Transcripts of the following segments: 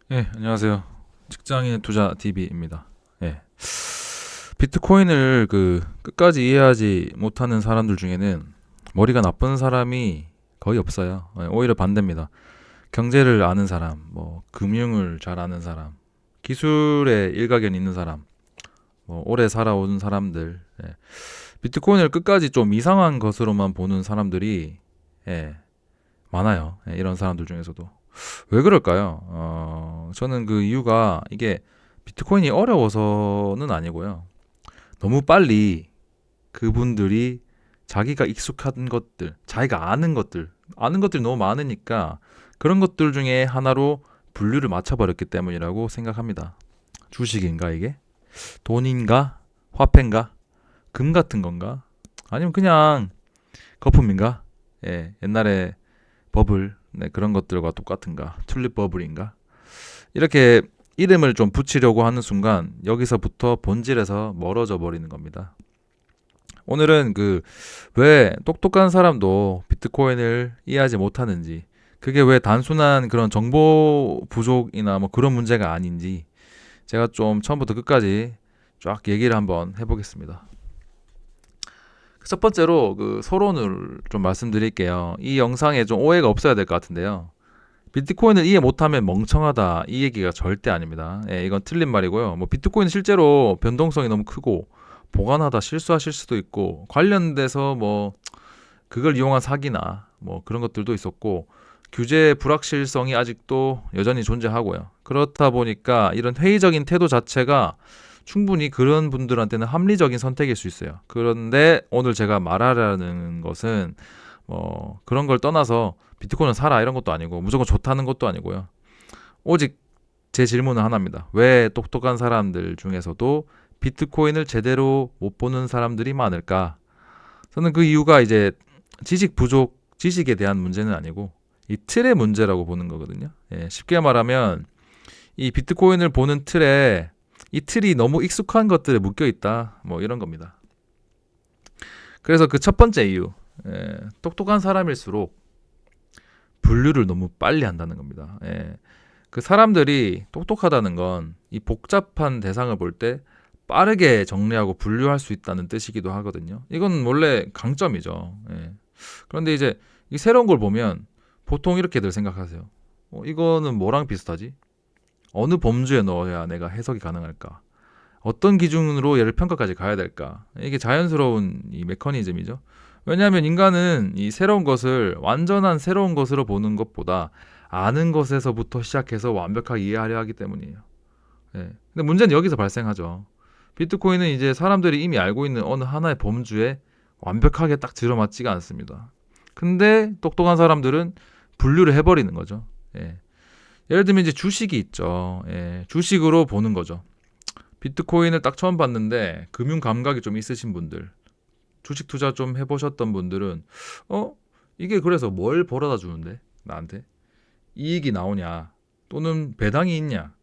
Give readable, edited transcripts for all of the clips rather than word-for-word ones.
안녕하세요. 직장인 투자 TV입니다. 예. 비트코인을 끝까지 이해하지 못하는 사람들 중에는 머리가 나쁜 사람이 거의 없어요. 오히려 반대입니다. 경제를 아는 사람, 뭐 금융을 잘 아는 사람, 기술에 일가견 있는 사람, 뭐 오래 살아온 사람들, 비트코인을 끝까지 좀 이상한 것으로만 보는 사람들이 예, 많아요. 이런 사람들 중에서도. 왜 그럴까요? 저는 그 이유가 이게 비트코인이 어려워서는 아니고요. 너무 빨리 그분들이 자기가 익숙한 것들, 자기가 아는 것들이 너무 많으니까 그런 것들 중에 하나로 분류를 맞춰버렸기 때문이라고 생각합니다. 주식인가 이게? 돈인가? 화폐인가? 금 같은 건가? 아니면 그냥 거품인가? 옛날에 버블, 그런 것들과 똑같은가? 튤립 버블인가? 이렇게 이름을 좀 붙이려고 하는 순간 여기서부터 본질에서 멀어져 버리는 겁니다. 오늘은 왜 똑똑한 사람도 비트코인을 이해하지 못하는지, 그게 왜 단순한 그런 정보 부족이나 뭐 그런 문제가 아닌지 제가 좀 처음부터 끝까지 쫙 얘기를 한번 해보겠습니다. 첫 번째로 서론을 좀 말씀드릴게요. 이 영상에 좀 오해가 없어야 될 것 같은데요. 비트코인을 이해 못하면 멍청하다 이 얘기가 절대 아닙니다. 이건 틀린 말이고요. 뭐 비트코인은 실제로 변동성이 너무 크고 보관하다 실수하실 수도 있고 관련돼서 뭐 그걸 이용한 사기나 뭐 그런 것들도 있었고 규제 불확실성이 아직도 여전히 존재하고요. 그렇다 보니까 이런 회의적인 태도 자체가 충분히 그런 분들한테는 합리적인 선택일 수 있어요. 그런데 오늘 제가 말하려는 것은 뭐 그런 걸 떠나서 비트코인은 사라 이런 것도 아니고 무조건 좋다는 것도 아니고요. 오직 제 질문은 하나입니다. 왜 똑똑한 사람들 중에서도 비트코인을 제대로 못 보는 사람들이 많을까? 저는 그 이유가 이제 지식 부족, 지식에 대한 문제는 아니고 이 틀의 문제라고 보는 거거든요. 쉽게 말하면 이 비트코인을 보는 틀에 이 틀이 너무 익숙한 것들에 묶여 있다. 뭐 이런 겁니다. 그래서 그 첫 번째 이유, 똑똑한 사람일수록 분류를 너무 빨리 한다는 겁니다. 그 사람들이 똑똑하다는 건 이 복잡한 대상을 볼 때 빠르게 정리하고 분류할 수 있다는 뜻이기도 하거든요. 이건 원래 강점이죠. 그런데 이제 이 새로운 걸 보면 보통 이렇게들 생각하세요. 이거는 뭐랑 비슷하지? 어느 범주에 넣어야 내가 해석이 가능할까? 어떤 기준으로 얘를 평가까지 가야 될까? 이게 자연스러운 이 메커니즘이죠. 왜냐하면 인간은 이 새로운 것을 완전한 새로운 것으로 보는 것보다 아는 것에서부터 시작해서 완벽하게 이해하려 하기 때문이에요. 근데 문제는 여기서 발생하죠. 비트코인은 이제 사람들이 이미 알고 있는 어느 하나의 범주에 완벽하게 딱 들어맞지가 않습니다. 근데 똑똑한 사람들은 분류를 해버리는 거죠. 예를 들면 이제 주식이 있죠. 주식으로 보는 거죠. 비트코인을 딱 처음 봤는데 금융 감각이 좀 있으신 분들, 주식 투자 좀 해보셨던 분들은 어 이게 그래서 뭘 벌어다 주는데 나한테 이익이 나오냐 또는 배당이 있냐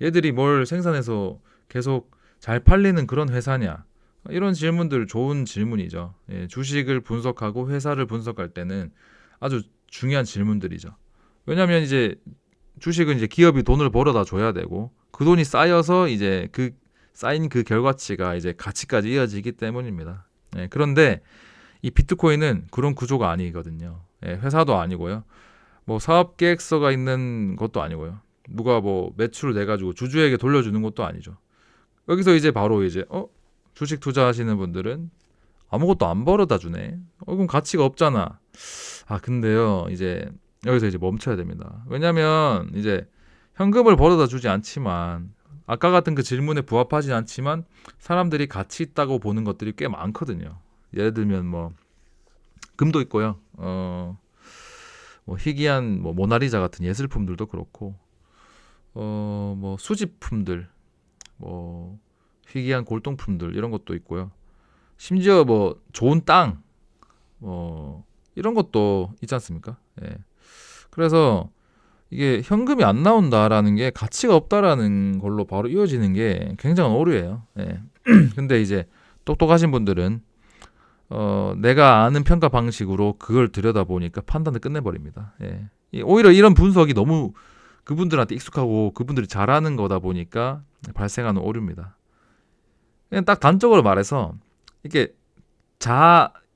얘들이 뭘 생산해서 계속 잘 팔리는 그런 회사냐 이런 질문들 좋은 질문이죠. 주식을 분석하고 회사를 분석할 때는 아주 중요한 질문들이죠. 왜냐하면 이제 주식은 이제 기업이 돈을 벌어다 줘야 되고 그 돈이 쌓여서 이제 그 쌓인 그 결과치가 이제 가치까지 이어지기 때문입니다. 그런데 이 비트코인은 그런 구조가 아니거든요. 회사도 아니고요. 뭐 사업 계획서가 있는 것도 아니고요. 누가 뭐 매출을 내 가지고 주주에게 돌려주는 것도 아니죠. 여기서 이제 바로 이제 주식 투자하시는 분들은 아무것도 안 벌어다 주네. 그럼 가치가 없잖아. 아 근데요 이제 여기서 이제 멈춰야 됩니다. 왜냐면 이제 현금을 벌어다 주지 않지만 아까 같은 그 질문에 부합하지 않지만 사람들이 가치 있다고 보는 것들이 꽤 많거든요. 예를 들면 뭐 금도 있고요. 뭐 희귀한 뭐 모나리자 같은 예술품들도 그렇고 뭐 수집품들, 뭐 희귀한 골동품들 이런 것도 있고요. 심지어 뭐 좋은 땅, 뭐 이런 것도 있지 않습니까? 그래서 이게 현금이 안 나온다라는 게 가치가 없다라는 걸로 바로 이어지는 게 굉장한 오류예요. 근데 이제 똑똑하신 분들은 내가 아는 평가 방식으로 그걸 들여다보니까 판단을 끝내버립니다. 오히려 이런 분석이 너무 그분들한테 익숙하고 그분들이 잘하는 거다 보니까 발생하는 오류입니다. 그냥 딱 단적으로 말해서 이게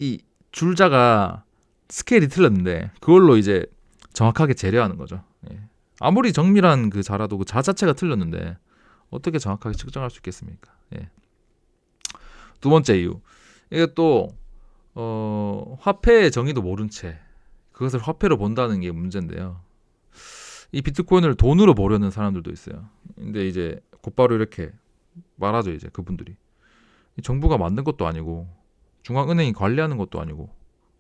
이 줄자가 스케일이 틀렸는데 그걸로 이제 정확하게 재려하는 거죠. 예. 아무리 정밀한 그 자라도 그 자 자체가 틀렸는데 어떻게 정확하게 측정할 수 있겠습니까? 예. 두 번째 이유. 이게 또 화폐의 정의도 모른 채 그것을 화폐로 본다는 게 문제인데요. 이 비트코인을 돈으로 보려는 사람들도 있어요. 근데 이제 곧바로 이렇게 말하죠. 이제 그분들이 정부가 만든 것도 아니고 중앙은행이 관리하는 것도 아니고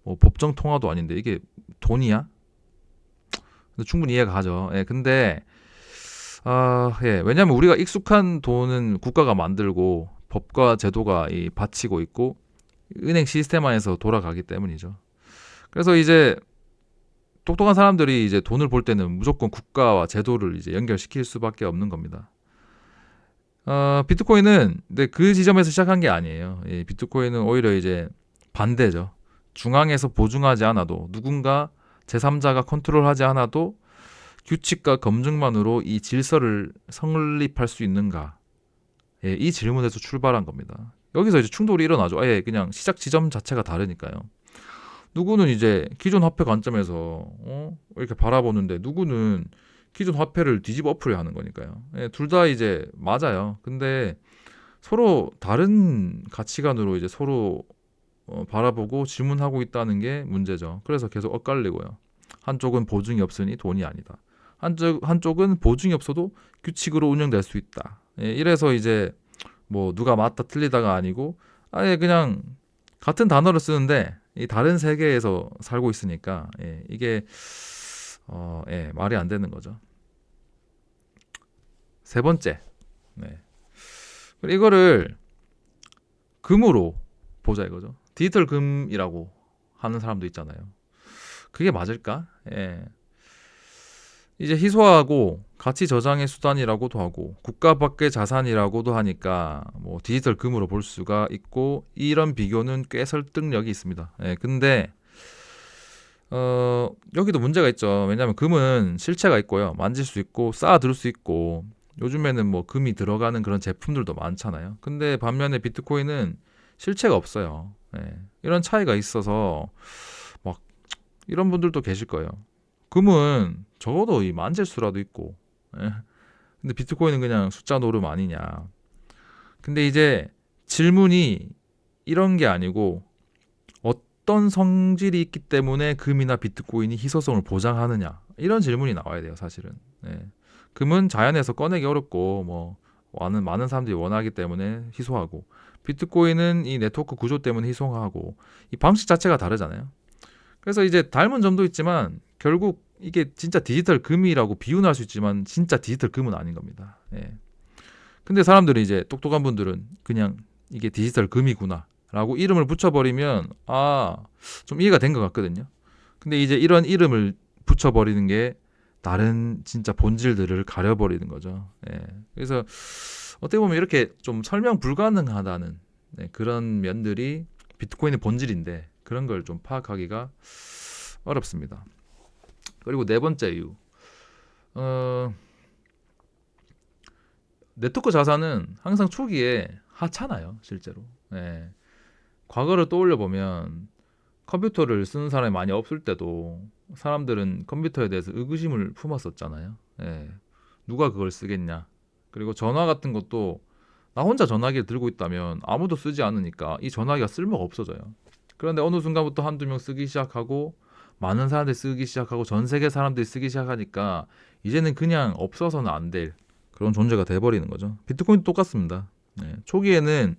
뭐 법정 통화도 아닌데 이게 돈이야? 충분히 이해가 가죠. 예, 근데 예, 왜냐하면 우리가 익숙한 돈은 국가가 만들고 법과 제도가 바치고 있고 은행 시스템 안에서 돌아가기 때문이죠. 그래서 이제 똑똑한 사람들이 이제 돈을 볼 때는 무조건 국가와 제도를 이제 연결시킬 수밖에 없는 겁니다. 비트코인은 근데 그 지점에서 시작한 게 아니에요. 예, 비트코인은 오히려 이제 반대죠. 중앙에서 보증하지 않아도 누군가 제3자가 컨트롤하지 않아도 규칙과 검증만으로 이 질서를 성립할 수 있는가? 예, 이 질문에서 출발한 겁니다. 여기서 이제 충돌이 일어나죠. 아예 그냥 시작 지점 자체가 다르니까요. 누구는 이제 기존 화폐 관점에서 이렇게 바라보는데 누구는 기존 화폐를 뒤집어 엎으려 하는 거니까요. 예, 둘 다 이제 맞아요. 근데 서로 다른 가치관으로 이제 서로 바라보고 질문하고 있다는 게 문제죠. 그래서 계속 엇갈리고요. 한쪽은 보증이 없으니 돈이 아니다. 한쪽은 보증이 없어도 규칙으로 운영될 수 있다. 예, 이래서 이제 뭐 누가 맞다 틀리다가 아니고 아예 그냥 같은 단어를 쓰는데 이 다른 세계에서 살고 있으니까 예, 이게 예, 말이 안 되는 거죠. 세 번째, 네. 이거를 금으로 보자 이거죠. 디지털 금이라고 하는 사람도 있잖아요. 그게 맞을까? 예. 이제 희소하고 가치 저장의 수단이라고도 하고 국가 밖의 자산이라고도 하니까 뭐 디지털 금으로 볼 수가 있고 이런 비교는 꽤 설득력이 있습니다. 예, 근데 여기도 문제가 있죠. 왜냐하면 금은 실체가 있고요, 만질 수 있고 쌓아둘 수 있고 요즘에는 뭐 금이 들어가는 그런 제품들도 많잖아요. 근데 반면에 비트코인은 실체가 없어요. 예, 이런 차이가 있어서 막 이런 분들도 계실 거예요. 금은 적어도 이 만질 수라도 있고, 예. 근데 비트코인은 그냥 숫자 노름 아니냐. 근데 이제 질문이 이런 게 아니고 어떤 성질이 있기 때문에 금이나 비트코인이 희소성을 보장하느냐, 이런 질문이 나와야 돼요, 사실은. 예. 금은 자연에서 꺼내기 어렵고 뭐 많은 사람들이 원하기 때문에 희소하고, 비트코인은 이 네트워크 구조 때문에 희소하고, 이 방식 자체가 다르잖아요. 그래서 이제 닮은 점도 있지만 결국 이게 진짜 디지털 금이라고 비유는 할 수 있지만 진짜 디지털 금은 아닌 겁니다. 예. 근데 사람들이 이제 똑똑한 분들은 그냥 이게 디지털 금이구나 라고 이름을 붙여버리면 좀 이해가 된 것 같거든요. 근데 이제 이런 이름을 붙여버리는 게 다른 진짜 본질들을 가려버리는 거죠. 예. 그래서 어떻게 보면 이렇게 좀 설명 불가능하다는 그런 면들이 비트코인의 본질인데 그런 걸 좀 파악하기가 어렵습니다. 그리고 네 번째 이유, 네트워크 자산은 항상 초기에 하찮아요, 실제로. 예. 과거를 떠올려 보면 컴퓨터를 쓰는 사람이 많이 없을 때도 사람들은 컴퓨터에 대해서 의구심을 품었었잖아요. 예. 누가 그걸 쓰겠냐. 그리고 전화 같은 것도 나 혼자 전화기를 들고 있다면 아무도 쓰지 않으니까 이 전화기가 쓸모가 없어져요. 그런데 어느 순간부터 한두 명 쓰기 시작하고 많은 사람들이 쓰기 시작하고 전 세계 사람들이 쓰기 시작하니까 이제는 그냥 없어서는 안 될 그런 존재가 돼버리는 거죠. 비트코인도 똑같습니다. 네. 초기에는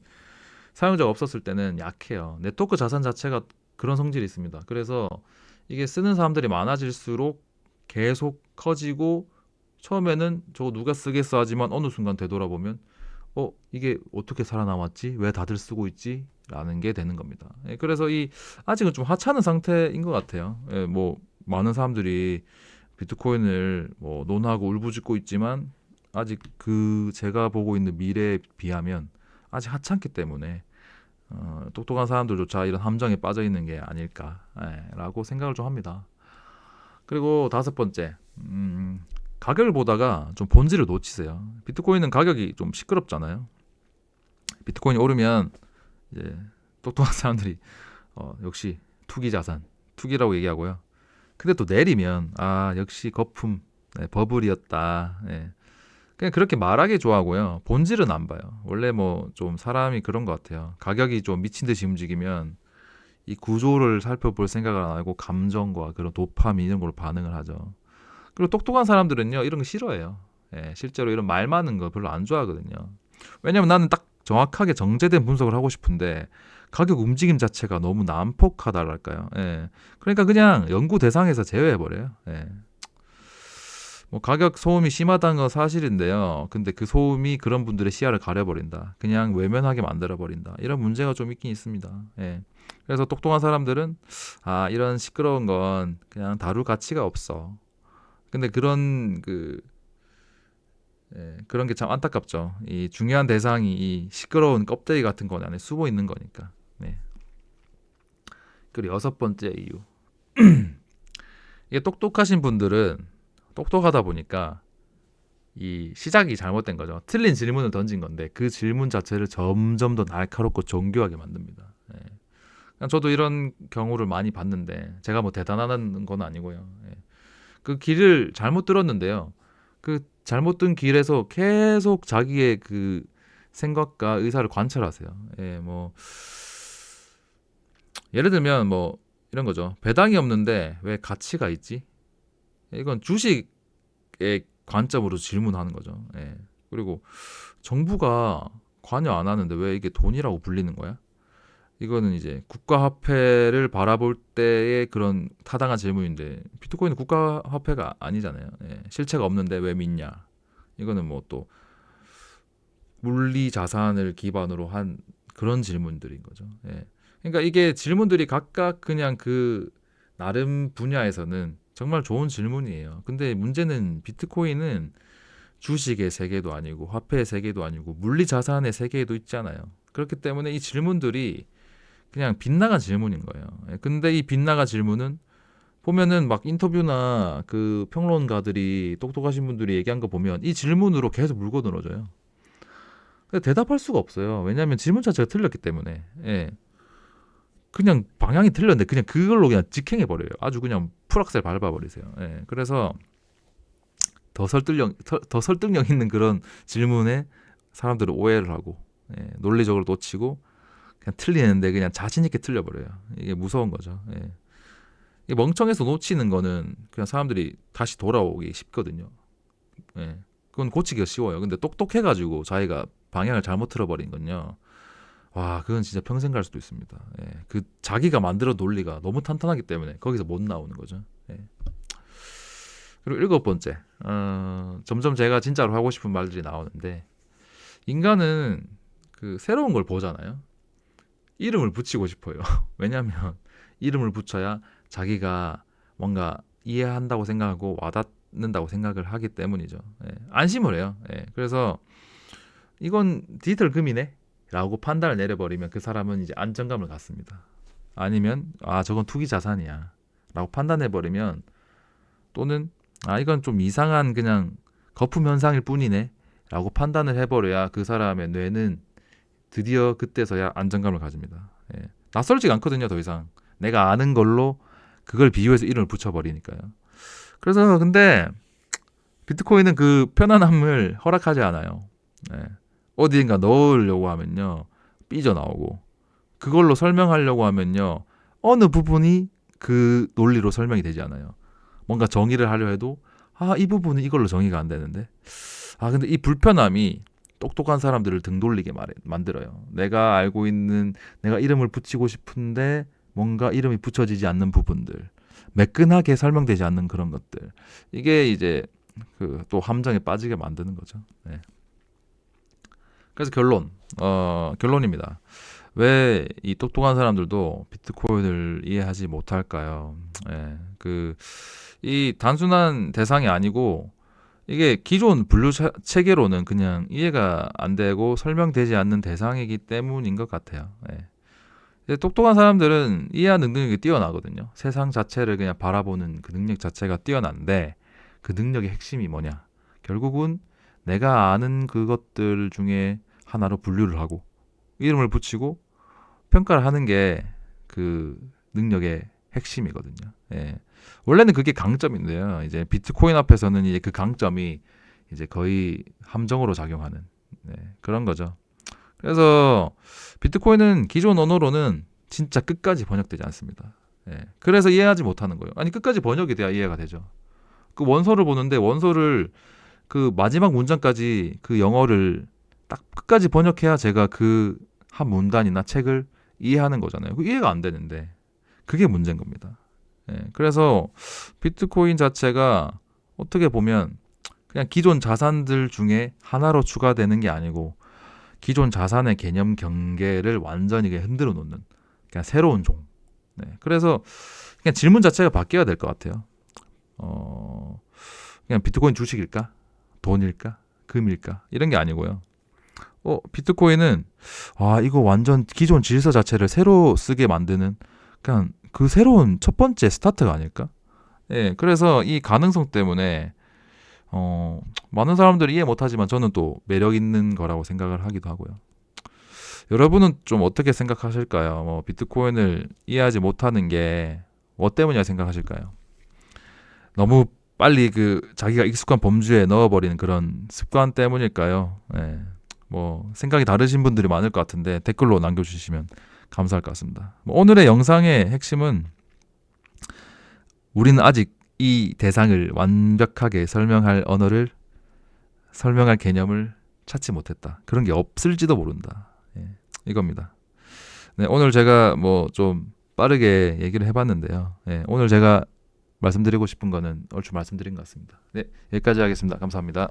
사용자가 없었을 때는 약해요. 네트워크 자산 자체가 그런 성질이 있습니다. 그래서 이게 쓰는 사람들이 많아질수록 계속 커지고 처음에는 저거 누가 쓰겠어 하지만 어느 순간 되돌아보면 이게 어떻게 살아남았지? 왜 다들 쓰고 있지? 라는 게 되는 겁니다. 예, 그래서 아직은 좀 하찮은 상태인 것 같아요. 예, 뭐 많은 사람들이 비트코인을 뭐 논하고 울부짖고 있지만 아직 제가 보고 있는 미래에 비하면 아직 하찮기 때문에 똑똑한 사람들조차 이런 함정에 빠져 있는 게 아닐까라고 생각을 좀 합니다. 그리고 다섯 번째, 가격을 보다가 좀 본질을 놓치세요. 비트코인은 가격이 좀 시끄럽잖아요. 비트코인이 오르면 이제 똑똑한 사람들이 역시 투기 자산, 투기라고 얘기하고요. 근데 또 내리면 역시 거품, 네, 버블이었다. 네. 그냥 그렇게 말하기 좋아하고요. 본질은 안 봐요. 원래 뭐 좀 사람이 그런 것 같아요. 가격이 좀 미친 듯이 움직이면 이 구조를 살펴볼 생각을 안 하고 감정과 그런 도파민 이런 걸로 반응을 하죠. 그리고 똑똑한 사람들은요 이런 거 싫어해요. 예, 실제로 이런 말 많은 거 별로 안 좋아하거든요. 왜냐면 나는 딱 정확하게 정제된 분석을 하고 싶은데 가격 움직임 자체가 너무 난폭하다랄까요. 예. 그러니까 그냥 연구 대상에서 제외해 버려요. 예. 뭐 가격 소음이 심하다는 건 사실인데요. 근데 그 소음이 그런 분들의 시야를 가려버린다. 그냥 외면하게 만들어버린다. 이런 문제가 좀 있긴 있습니다. 예. 그래서 똑똑한 사람들은 이런 시끄러운 건 그냥 다룰 가치가 없어. 근데 그런 게 참 안타깝죠. 이 중요한 대상이 이 시끄러운 껍데기 같은 거 안에 숨어 있는 거니까. 네. 그리고 여섯 번째 이유. 이게 똑똑하신 분들은 똑똑하다 보니까 이 시작이 잘못된 거죠. 틀린 질문을 던진 건데 그 질문 자체를 점점 더 날카롭고 정교하게 만듭니다. 예. 저도 이런 경우를 많이 봤는데 제가 뭐 대단하다는 건 아니고요. 예. 그 길을 잘못 들었는데요. 그 잘못 든 길에서 계속 자기의 그 생각과 의사를 관찰하세요. 예, 뭐 예를 들면 뭐 이런 거죠. 배당이 없는데 왜 가치가 있지? 이건 주식의 관점으로 질문하는 거죠. 예. 그리고 정부가 관여 안 하는데 왜 이게 돈이라고 불리는 거야? 이거는 이제 국가화폐를 바라볼 때의 그런 타당한 질문인데 비트코인은 국가화폐가 아니잖아요. 예. 실체가 없는데 왜 믿냐? 이거는 뭐 또 물리 자산을 기반으로 한 그런 질문들인 거죠. 예. 그러니까 이게 질문들이 각각 그냥 그 나름 분야에서는 정말 좋은 질문이에요. 근데 문제는 비트코인은 주식의 세계도 아니고 화폐의 세계도 아니고 물리 자산의 세계에도 있잖아요. 그렇기 때문에 이 질문들이 그냥 빗나간 질문인 거예요. 예, 근데 이 빗나간 질문은 보면은 막 인터뷰나 그 평론가들이 똑똑하신 분들이 얘기한 거 보면 이 질문으로 계속 물고 늘어져요. 근데 대답할 수가 없어요. 왜냐하면 질문 자체가 틀렸기 때문에. 예. 그냥 방향이 틀렸는데 그냥 그걸로 그냥 직행해 버려요. 아주 그냥 풀악셀 밟아 버리세요. 예. 그래서 더 설득력 있는 그런 질문에 사람들은 오해를 하고 논리적으로 놓치고 그냥 틀리는데 그냥 자신 있게 틀려버려요. 이게 무서운 거죠. 예. 이게 멍청해서 놓치는 거는 그냥 사람들이 다시 돌아오기 쉽거든요. 예. 그건 고치기가 쉬워요. 근데 똑똑해가지고 자기가 방향을 잘못 틀어버린 건요. 와, 그건 진짜 평생 갈 수도 있습니다. 예. 그 자기가 만들어 논리가 너무 탄탄하기 때문에 거기서 못 나오는 거죠. 예. 그리고 일곱 번째, 점점 제가 진짜로 하고 싶은 말들이 나오는데 인간은 그 새로운 걸 보잖아요. 이름을 붙이고 싶어요. 왜냐하면 이름을 붙여야 자기가 뭔가 이해한다고 생각하고 와닿는다고 생각을 하기 때문이죠. 예, 안심을 해요. 예, 그래서 이건 디지털 금이네 라고 판단을 내려버리면 그 사람은 이제 안정감을 갖습니다. 아니면 저건 투기 자산이야 라고 판단해버리면 또는 이건 좀 이상한 그냥 거품 현상일 뿐이네 라고 판단을 해버려야 그 사람의 뇌는 드디어 그때서야 안정감을 가집니다. 예. 낯설지가 않거든요, 더 이상. 내가 아는 걸로 그걸 비유해서 이름을 붙여버리니까요. 그래서 근데 비트코인은 그 편안함을 허락하지 않아요. 예. 어디인가 넣으려고 하면요, 삐져나오고 그걸로 설명하려고 하면요, 어느 부분이 그 논리로 설명이 되지 않아요. 뭔가 정의를 하려 해도 이 부분은 이걸로 정의가 안 되는데 근데 이 불편함이 똑똑한 사람들을 등 돌리게 만들어요. 내가 알고 있는 내가 이름을 붙이고 싶은데 뭔가 이름이 붙여지지 않는 부분들, 매끈하게 설명되지 않는 그런 것들, 이게 이제 그 또 함정에 빠지게 만드는 거죠. 네. 그래서 결론입니다. 왜 이 똑똑한 사람들도 비트코인을 이해하지 못할까요? 예, 이 단순한 대상이 아니고 이게 기존 분류 체계로는 그냥 이해가 안 되고 설명되지 않는 대상이기 때문인 것 같아요. 예. 똑똑한 사람들은 이해하는 능력이 뛰어나거든요. 세상 자체를 그냥 바라보는 그 능력 자체가 뛰어난데 그 능력의 핵심이 뭐냐? 결국은 내가 아는 그것들 중에 하나로 분류를 하고 이름을 붙이고 평가를 하는 게 그 능력의 핵심이거든요. 예. 원래는 그게 강점인데요. 이제 비트코인 앞에서는 이제 그 강점이 이제 거의 함정으로 작용하는 그런 거죠. 그래서 비트코인은 기존 언어로는 진짜 끝까지 번역되지 않습니다. 그래서 이해하지 못하는 거예요. 아니 끝까지 번역이 돼야 이해가 되죠. 그 원서를 보는데 원서를 그 마지막 문장까지 그 영어를 딱 끝까지 번역해야 제가 그 한 문단이나 책을 이해하는 거잖아요. 그 이해가 안 되는데 그게 문제인 겁니다. 그래서 비트코인 자체가 어떻게 보면 그냥 기존 자산들 중에 하나로 추가되는 게 아니고 기존 자산의 개념 경계를 완전히 흔들어 놓는 그냥 새로운 종. 그래서 그냥 질문 자체가 바뀌어야 될 것 같아요. 그냥 비트코인 주식일까? 돈일까? 금일까? 이런 게 아니고요. 비트코인은 이거 완전 기존 질서 자체를 새로 쓰게 만드는 그냥 그 새로운 첫 번째 스타트가 아닐까? 그래서 이 가능성 때문에 많은 사람들이 이해 못하지만 저는 또 매력 있는 거라고 생각을 하기도 하고요. 여러분은 좀 어떻게 생각하실까요? 비트코인을 이해하지 못하는 게 뭐 때문이라 생각하실까요? 너무 빨리 그 자기가 익숙한 범주에 넣어버리는 그런 습관 때문일까요? 생각이 다르신 분들이 많을 것 같은데 댓글로 남겨주시면 감사할 것 같습니다. 오늘의 영상의 핵심은 우리는 아직 이 대상을 완벽하게 설명할 언어를 설명할 개념을 찾지 못했다. 그런 게 없을지도 모른다. 이겁니다. 오늘 제가 좀 빠르게 얘기를 해봤는데요. 오늘 제가 말씀드리고 싶은 거는 얼추 말씀드린 것 같습니다. 여기까지 하겠습니다. 감사합니다.